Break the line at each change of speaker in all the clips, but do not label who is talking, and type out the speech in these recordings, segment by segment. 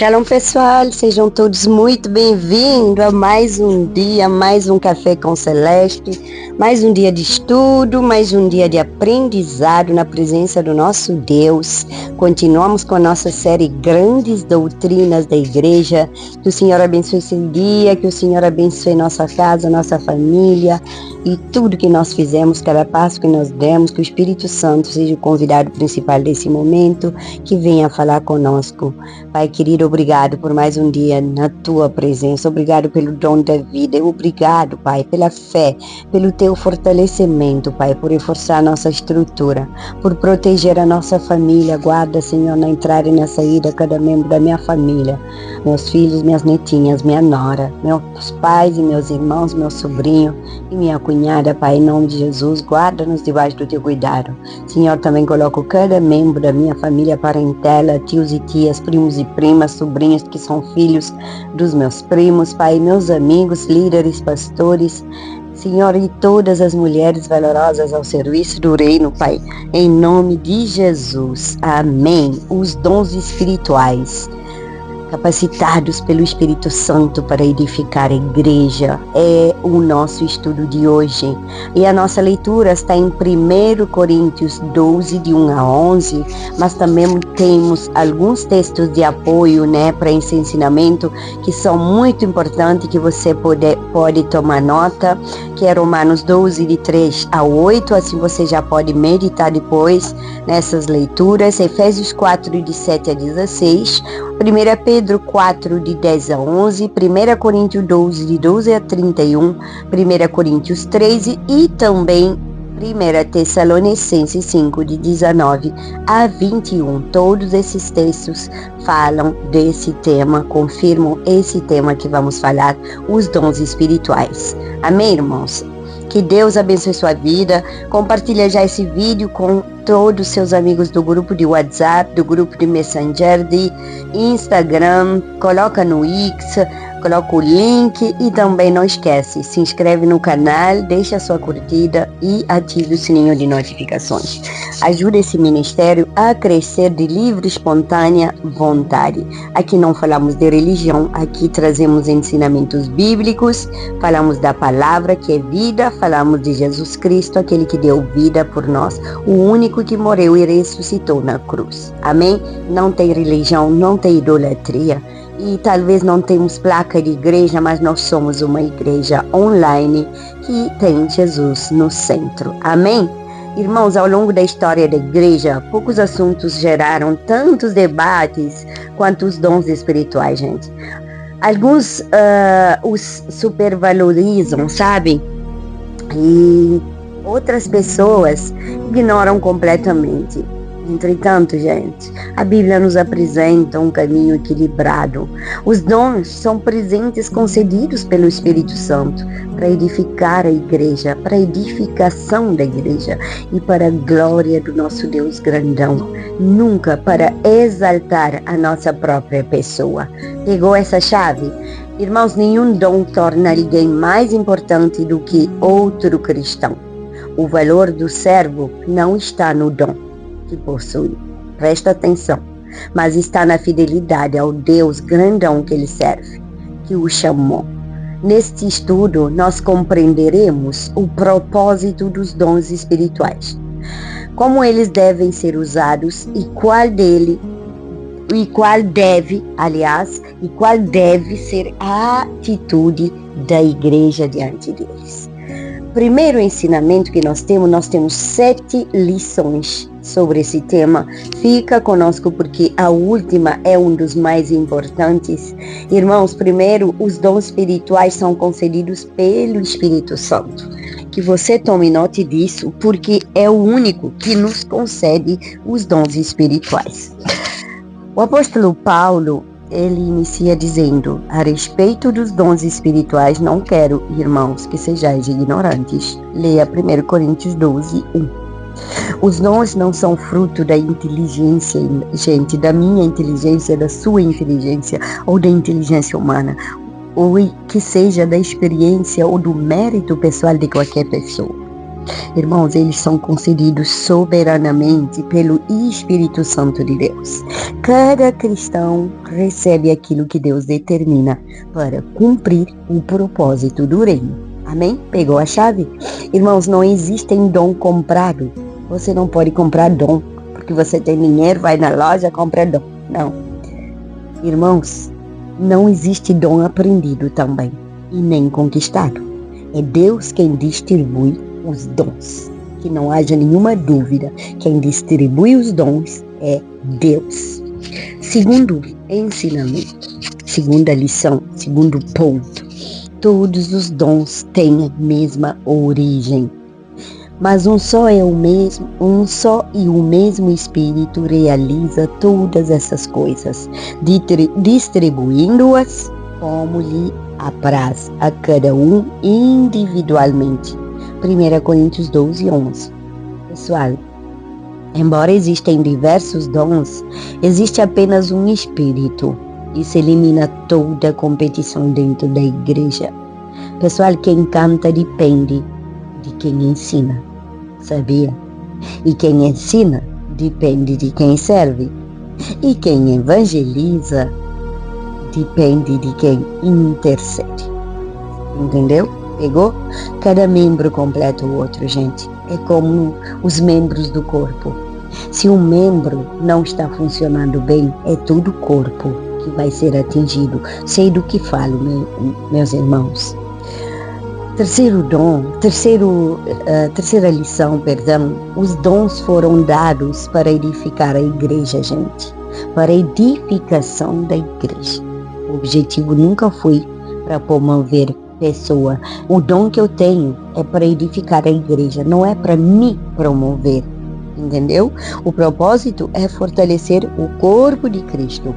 Shalom pessoal, sejam todos muito bem-vindos a mais um dia, mais um Café com Celeste, mais um dia de estudo, mais um dia de aprendizado na presença do nosso Deus. Continuamos com a nossa série Grandes Doutrinas da Igreja. Que o Senhor abençoe esse dia, que o Senhor abençoe nossa casa, nossa família e tudo que nós fizemos, cada passo que nós demos, que o Espírito Santo seja o convidado principal desse momento, que venha falar conosco. Pai querido, obrigado por mais um dia na tua presença, obrigado pelo dom da vida, obrigado, Pai, pela fé, pelo teu fortalecimento, Pai, por reforçar a nossa estrutura, por proteger a nossa família. Guarda, Senhor, na entrada e na saída, cada membro da minha família, meus filhos, minhas netinhas, minha nora, meus pais e meus irmãos, meu sobrinho e minha cunhada, Pai, em nome de Jesus, guarda-nos debaixo do teu cuidado. Senhor, também coloco cada membro da minha família parentela, tios e tias, primos e primas, sobrinhos que são filhos dos meus primos, Pai, meus amigos, líderes, pastores, Senhor, e todas as mulheres valorosas ao serviço do reino, Pai, em nome de Jesus. Amém. Os dons espirituais, capacitados pelo Espírito Santo para edificar a igreja, é o nosso estudo de hoje. E a nossa leitura está em 1 Coríntios 12, de 1 a 11, mas também temos alguns textos de apoio, para esse ensinamento, que são muito importantes, que você pode tomar nota, que é Romanos 12, de 3 a 8, assim você já pode meditar depois nessas leituras, Efésios 4, de 7 a 16, 1 Pedro 4, de 10 a 11, 1 Coríntios 12, de 12 a 31, 1 Coríntios 13 e também 1 Tessalonicenses 5, de 19 a 21. Todos esses textos falam desse tema, confirmam esse tema que vamos falar, os dons espirituais. Amém, irmãos? Que Deus abençoe sua vida. Compartilha já esse vídeo com todos os seus amigos do grupo de WhatsApp, do grupo de Messenger, de Instagram. Coloca no X, coloca o link e também não esquece, se inscreve no canal, deixa a sua curtida e ative o sininho de notificações. Ajuda esse ministério a crescer de livre, espontânea vontade. Aqui não falamos de religião, aqui trazemos ensinamentos bíblicos, falamos da palavra que é vida, falamos de Jesus Cristo, aquele que deu vida por nós, o único que morreu e ressuscitou na cruz. Amém? Não tem religião, não tem idolatria. E talvez não temos placa de igreja, mas nós somos uma igreja online que tem Jesus no centro. Amém? Irmãos, ao longo da história da igreja, poucos assuntos geraram tantos debates quanto os dons espirituais, gente. Alguns os supervalorizam, sabe? E outras pessoas ignoram completamente. Entretanto, gente, a Bíblia nos apresenta um caminho equilibrado. Os dons são presentes concedidos pelo Espírito Santo para edificar a igreja, para a edificação da igreja e para a glória do nosso Deus grandão, nunca para exaltar a nossa própria pessoa. Pegou essa chave? Irmãos, nenhum dom torna ninguém mais importante do que outro cristão. O valor do servo não está no dom que possui, presta atenção, mas está na fidelidade ao Deus grandão que ele serve, que o chamou. Neste estudo, nós compreenderemos o propósito dos dons espirituais, como eles devem ser usados e qual deve ser a atitude da igreja diante deles. Primeiro ensinamento que nós temos 7 lições sobre esse tema. Fica conosco porque a última é um dos mais importantes. Irmãos, primeiro, os dons espirituais são concedidos pelo Espírito Santo. Que você tome nota disso, porque é o único que nos concede os dons espirituais. O apóstolo Paulo, ele inicia dizendo: a respeito dos dons espirituais, não quero, irmãos, que sejais ignorantes. Leia 1 Coríntios 12, 1. Os dons não são fruto da inteligência, gente, da minha inteligência, da sua inteligência ou da inteligência humana, ou que seja da experiência ou do mérito pessoal de qualquer pessoa. Irmãos, eles são concedidos soberanamente pelo Espírito Santo de Deus. Cada cristão recebe aquilo que Deus determina para cumprir o propósito do reino. Amém? Pegou a chave? Irmãos, não existe dom comprado. Você não pode comprar dom, porque você tem dinheiro, vai na loja, compra dom. Não. Irmãos, não existe dom aprendido também, e nem conquistado. É Deus quem distribui os dons. Que não haja nenhuma dúvida, quem distribui os dons é Deus. Segundo ensinamento, segunda lição, segundo ponto, todos os dons têm a mesma origem, mas um só e o mesmo Espírito realiza todas essas coisas, distribuindo-as como lhe apraz a cada um individualmente. 1 Coríntios 12:11. Pessoal, embora existem diversos dons, existe apenas um Espírito. Isso elimina toda a competição dentro da igreja. Pessoal, quem canta depende de quem ensina, sabia? E quem ensina depende de quem serve. E quem evangeliza depende de quem intercede. Entendeu? Pegou? Cada membro completa o outro, gente. É como os membros do corpo. Se um membro não está funcionando bem, é todo o corpo que vai ser atingido. Sei do que falo, meus irmãos. Terceira lição, os dons foram dados para edificar a igreja, gente. Para a edificação da igreja. O objetivo nunca foi para promover pessoa. O dom que eu tenho é para edificar a igreja, não é para me promover, entendeu? O propósito é fortalecer o corpo de Cristo.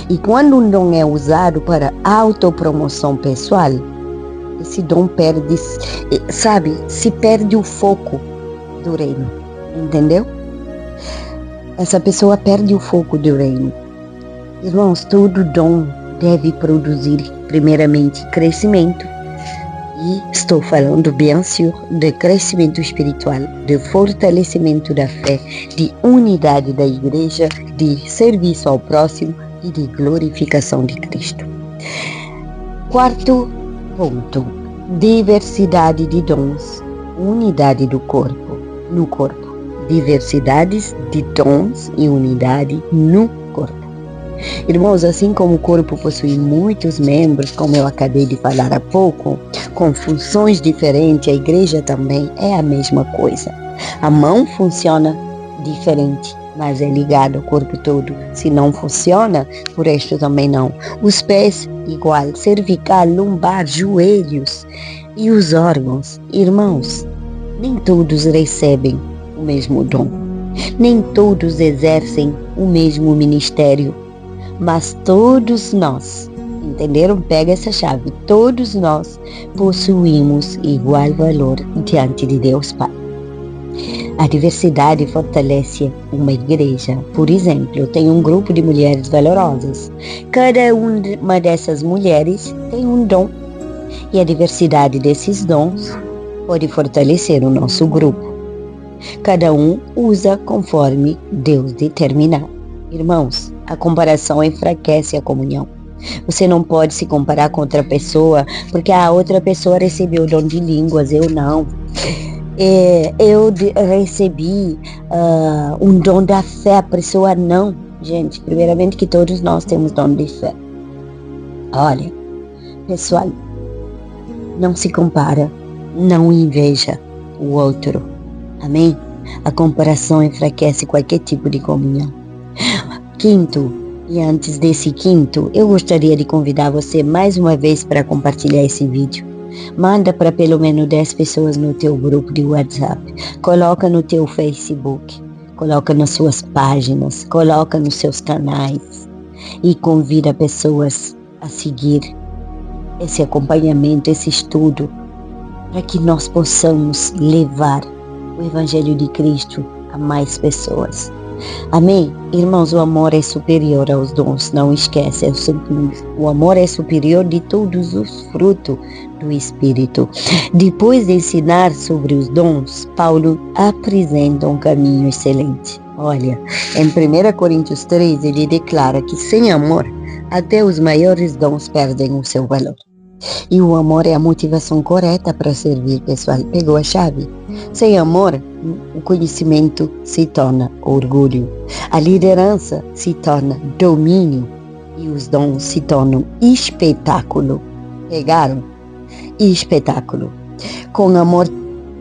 E quando um dom é usado para autopromoção pessoal, esse dom perde, se perde o foco do reino, entendeu? Essa pessoa perde o foco do reino. Irmãos, todo dom deve produzir primeiramente crescimento. E estou falando, bien sûr, de crescimento espiritual, de fortalecimento da fé, de unidade da igreja, de serviço ao próximo e de glorificação de Cristo. Quarto ponto, diversidade de dons, unidade do corpo, no corpo. Diversidades de dons e unidade no corpo. Irmãos, assim como o corpo possui muitos membros, como eu acabei de falar há pouco, com funções diferentes, a igreja também é a mesma coisa. A mão funciona diferente, mas é ligada ao corpo todo. Se não funciona, o resto também não. Os pés, igual, cervical, lombar, joelhos e os órgãos. Irmãos, nem todos recebem o mesmo dom. Nem todos exercem o mesmo ministério. Mas todos nós, entenderam? Pega essa chave. Todos nós possuímos igual valor diante de Deus Pai. A diversidade fortalece uma igreja. Por exemplo, eu tenho um grupo de mulheres valorosas. Cada uma dessas mulheres tem um dom. E a diversidade desses dons pode fortalecer o nosso grupo. Cada um usa conforme Deus determinar. Irmãos, a comparação enfraquece a comunhão. Você não pode se comparar com outra pessoa, porque a outra pessoa recebeu o dom de línguas, eu não. Eu recebi um dom da fé, a pessoa não. Gente, primeiramente que todos nós temos dom de fé. Olha, pessoal, não se compara, não inveja o outro. Amém? A comparação enfraquece qualquer tipo de comunhão. Quinto, e antes desse quinto, eu gostaria de convidar você mais uma vez para compartilhar esse vídeo. Manda para pelo menos 10 pessoas no teu grupo de WhatsApp. Coloca no teu Facebook. Coloca nas suas páginas. Coloca nos seus canais. E convida pessoas a seguir esse acompanhamento, esse estudo, para que nós possamos levar o Evangelho de Cristo a mais pessoas. Amém? Irmãos, o amor é superior aos dons, não esquece. O amor é superior de todos os frutos do Espírito. Depois de ensinar sobre os dons, Paulo apresenta um caminho excelente. Olha, em 1 Coríntios 3, ele declara que sem amor, até os maiores dons perdem o seu valor. E o amor é a motivação correta para servir, pessoal. Pegou a chave? Sem amor, o conhecimento se torna orgulho. A liderança se torna domínio. E os dons se tornam espetáculo. Pegaram? Espetáculo. Com amor,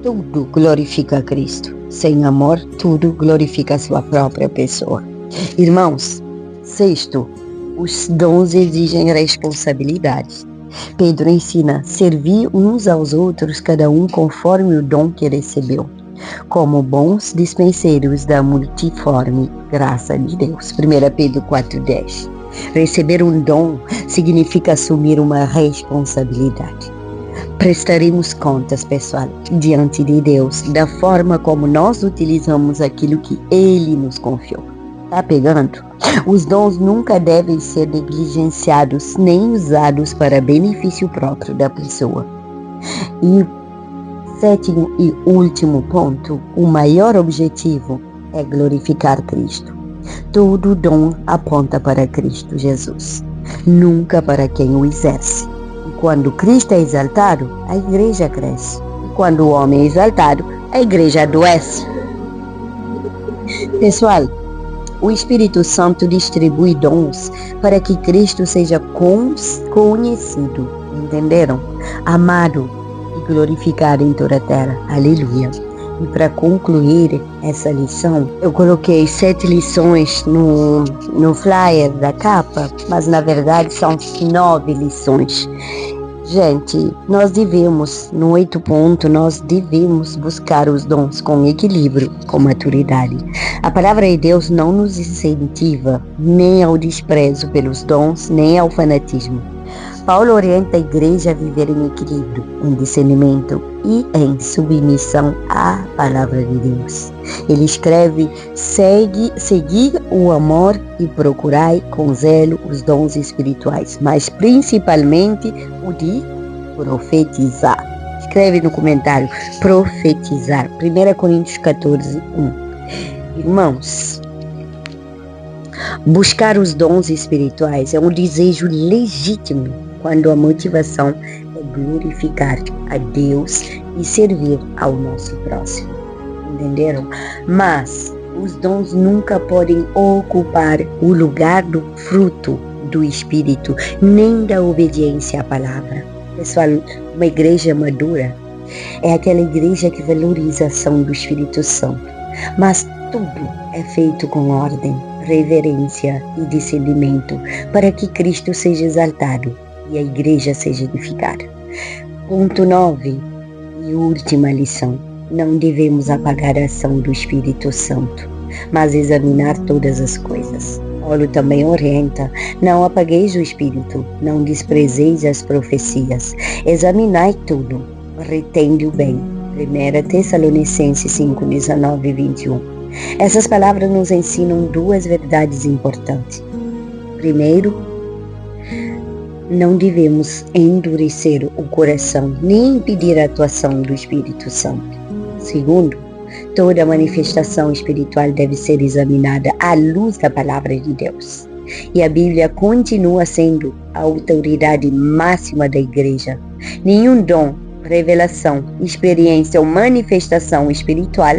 tudo glorifica Cristo. Sem amor, tudo glorifica a sua própria pessoa. Irmãos, sexto, os dons exigem responsabilidades. Pedro ensina: servir uns aos outros, cada um conforme o dom que recebeu, como bons dispenseiros da multiforme graça de Deus. 1 Pedro 4,10. Receber um dom significa assumir uma responsabilidade. Prestaremos contas, pessoal, diante de Deus, da forma como nós utilizamos aquilo que Ele nos confiou. Tá pegando? Os dons nunca devem ser negligenciados nem usados para benefício próprio da pessoa. E sétimo e último ponto, o maior objetivo é glorificar Cristo. Todo dom aponta para Cristo Jesus, nunca para quem o exerce. E quando Cristo é exaltado, a igreja cresce. E quando o homem é exaltado, a igreja adoece. Pessoal, o Espírito Santo distribui dons para que Cristo seja conhecido, entenderam? Amado e glorificado em toda a terra. Aleluia. E para concluir essa lição, eu coloquei 7 lições no flyer da capa, mas na verdade são 9 lições. Gente, nós devemos, no 8 ponto, nós devemos buscar os dons com equilíbrio, com maturidade. A palavra de Deus não nos incentiva nem ao desprezo pelos dons, nem ao fanatismo. Paulo orienta a igreja a viver em equilíbrio, em discernimento e em submissão à palavra de Deus. Ele escreve: segui o amor e procurai com zelo os dons espirituais, mas principalmente o de profetizar. Escreve no comentário: profetizar. 1 Coríntios 14, 1. Irmãos, buscar os dons espirituais é um desejo legítimo quando a motivação é glorificar a Deus e servir ao nosso próximo. Entenderam? Mas os dons nunca podem ocupar o lugar do fruto do Espírito, nem da obediência à palavra. Pessoal, uma igreja madura é aquela igreja que valoriza a ação do Espírito Santo, mas tudo é feito com ordem, reverência e discernimento para que Cristo seja exaltado e a igreja seja edificada. Ponto 9 e última lição: não devemos apagar a ação do Espírito Santo, mas examinar todas as coisas. Paulo também orienta: não apagueis o Espírito, não desprezeis as profecias, examinai tudo, retende o bem. 1 Tessalonicenses 5, 19 e 21. Essas palavras nos ensinam 2 verdades importantes. Primeiro, não devemos endurecer o coração nem impedir a atuação do Espírito Santo. Segundo, toda manifestação espiritual deve ser examinada à luz da palavra de Deus. E a Bíblia continua sendo a autoridade máxima da igreja. Nenhum dom, revelação, experiência ou manifestação espiritual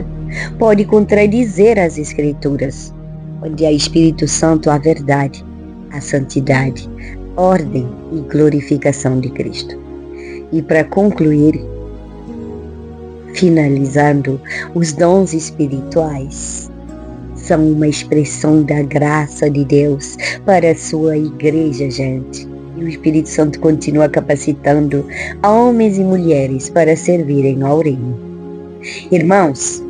pode contradizer as Escrituras, onde há Espírito Santo, a verdade, a santidade, ordem e glorificação de Cristo. E para concluir, finalizando, os dons espirituais são uma expressão da graça de Deus para a sua igreja, gente. E o Espírito Santo continua capacitando homens e mulheres para servirem ao reino. Irmãos,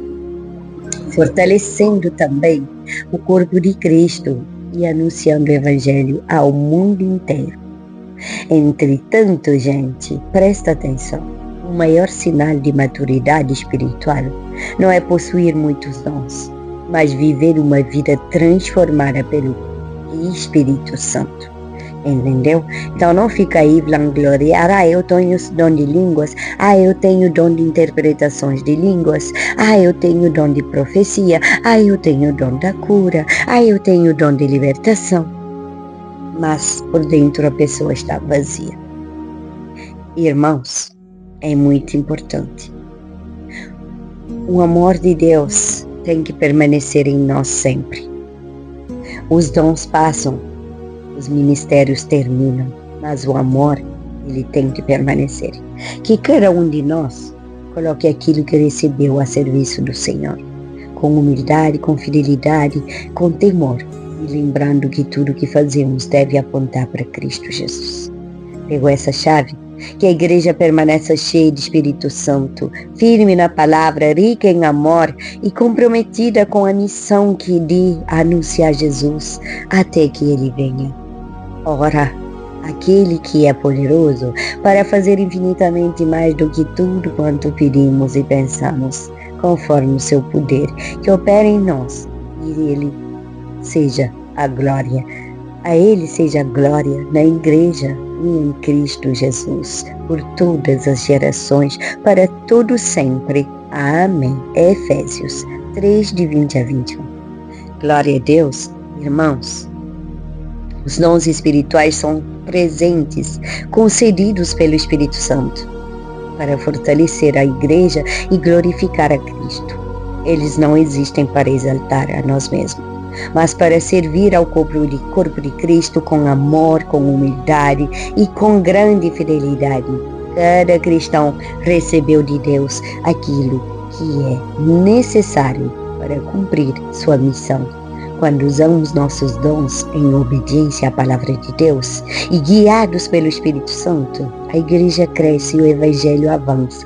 fortalecendo também o corpo de Cristo e anunciando o Evangelho ao mundo inteiro. Entretanto, gente, presta atenção. O maior sinal de maturidade espiritual não é possuir muitos dons, mas viver uma vida transformada pelo Espírito Santo. Entendeu? Então não fica aí vangloriar, eu tenho dom de línguas, eu tenho dom de interpretações de línguas, eu tenho dom de profecia, eu tenho dom da cura, eu tenho dom de libertação. Mas por dentro a pessoa está vazia. Irmãos, é muito importante. O amor de Deus tem que permanecer em nós sempre. Os dons passam, os ministérios terminam, mas o amor, ele tem que permanecer. Que cada um de nós coloque aquilo que recebeu a serviço do Senhor, com humildade, com fidelidade, com temor, e lembrando que tudo que fazemos deve apontar para Cristo Jesus. Pegou essa chave? Que a igreja permaneça cheia de Espírito Santo, firme na palavra, rica em amor e comprometida com a missão que de anunciar Jesus até que Ele venha. Ora, aquele que é poderoso para fazer infinitamente mais do que tudo quanto pedimos e pensamos, conforme o seu poder que opera em nós, e Ele seja a glória. A Ele seja a glória na igreja e em Cristo Jesus, por todas as gerações, para todo sempre. Amém. Efésios 3, de 20 a 21. Glória a Deus, irmãos. Os dons espirituais são presentes, concedidos pelo Espírito Santo, para fortalecer a igreja e glorificar a Cristo. Eles não existem para exaltar a nós mesmos, mas para servir ao corpo de Cristo com amor, com humildade e com grande fidelidade. Cada cristão recebeu de Deus aquilo que é necessário para cumprir sua missão. Quando usamos nossos dons em obediência à palavra de Deus e guiados pelo Espírito Santo, a igreja cresce e o Evangelho avança,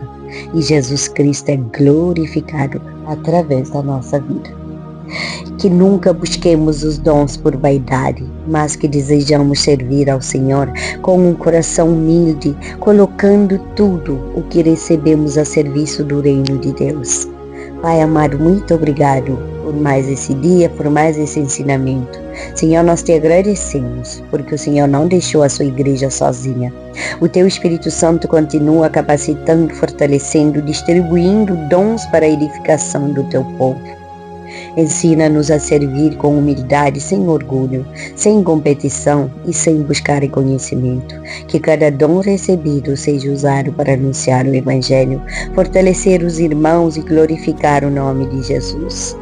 e Jesus Cristo é glorificado através da nossa vida. Que nunca busquemos os dons por vaidade, mas que desejamos servir ao Senhor com um coração humilde, colocando tudo o que recebemos a serviço do reino de Deus. Pai amado, muito obrigado por mais esse dia, por mais esse ensinamento. Senhor, nós te agradecemos, porque o Senhor não deixou a sua igreja sozinha. O teu Espírito Santo continua capacitando, fortalecendo, distribuindo dons para a edificação do teu povo. Ensina-nos a servir com humildade, sem orgulho, sem competição e sem buscar reconhecimento. Que cada dom recebido seja usado para anunciar o Evangelho, fortalecer os irmãos e glorificar o nome de Jesus.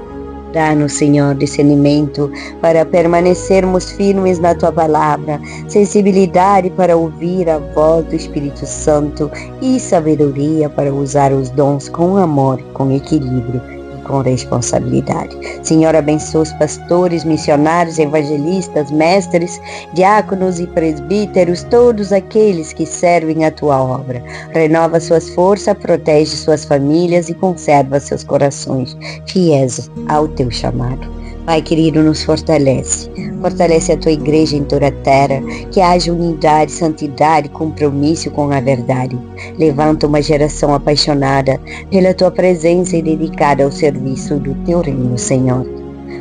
Dá-nos, Senhor, discernimento para permanecermos firmes na Tua palavra, sensibilidade para ouvir a voz do Espírito Santo e sabedoria para usar os dons com amor, com equilíbrio, com responsabilidade. Senhor, abençoa os pastores, missionários, evangelistas, mestres, diáconos e presbíteros, todos aqueles que servem a tua obra. Renova suas forças, protege suas famílias e conserva seus corações fiéis ao teu chamado. Pai querido, nos fortalece. Fortalece a tua igreja em toda a terra, que haja unidade, santidade, compromisso com a verdade. Levanta uma geração apaixonada pela tua presença e dedicada ao serviço do teu reino, Senhor.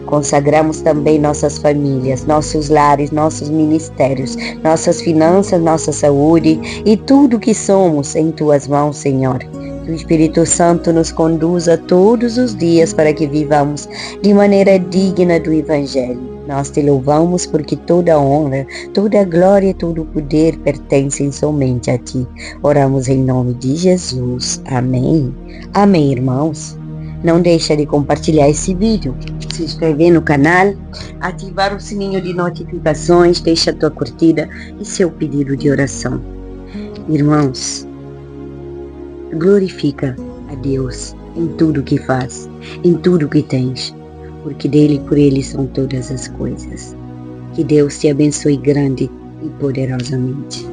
Consagramos também nossas famílias, nossos lares, nossos ministérios, nossas finanças, nossa saúde e tudo que somos em tuas mãos, Senhor. Que o Espírito Santo nos conduza todos os dias para que vivamos de maneira digna do Evangelho. Nós te louvamos porque toda honra, toda glória e todo poder pertencem somente a ti. Oramos em nome de Jesus. Amém. Amém, irmãos. Não deixa de compartilhar esse vídeo, se inscrever no canal, ativar o sininho de notificações, deixa a tua curtida e seu pedido de oração. Irmãos, glorifica a Deus em tudo que faz, em tudo que tens, porque dele e por ele são todas as coisas. Que Deus te abençoe grande e poderosamente.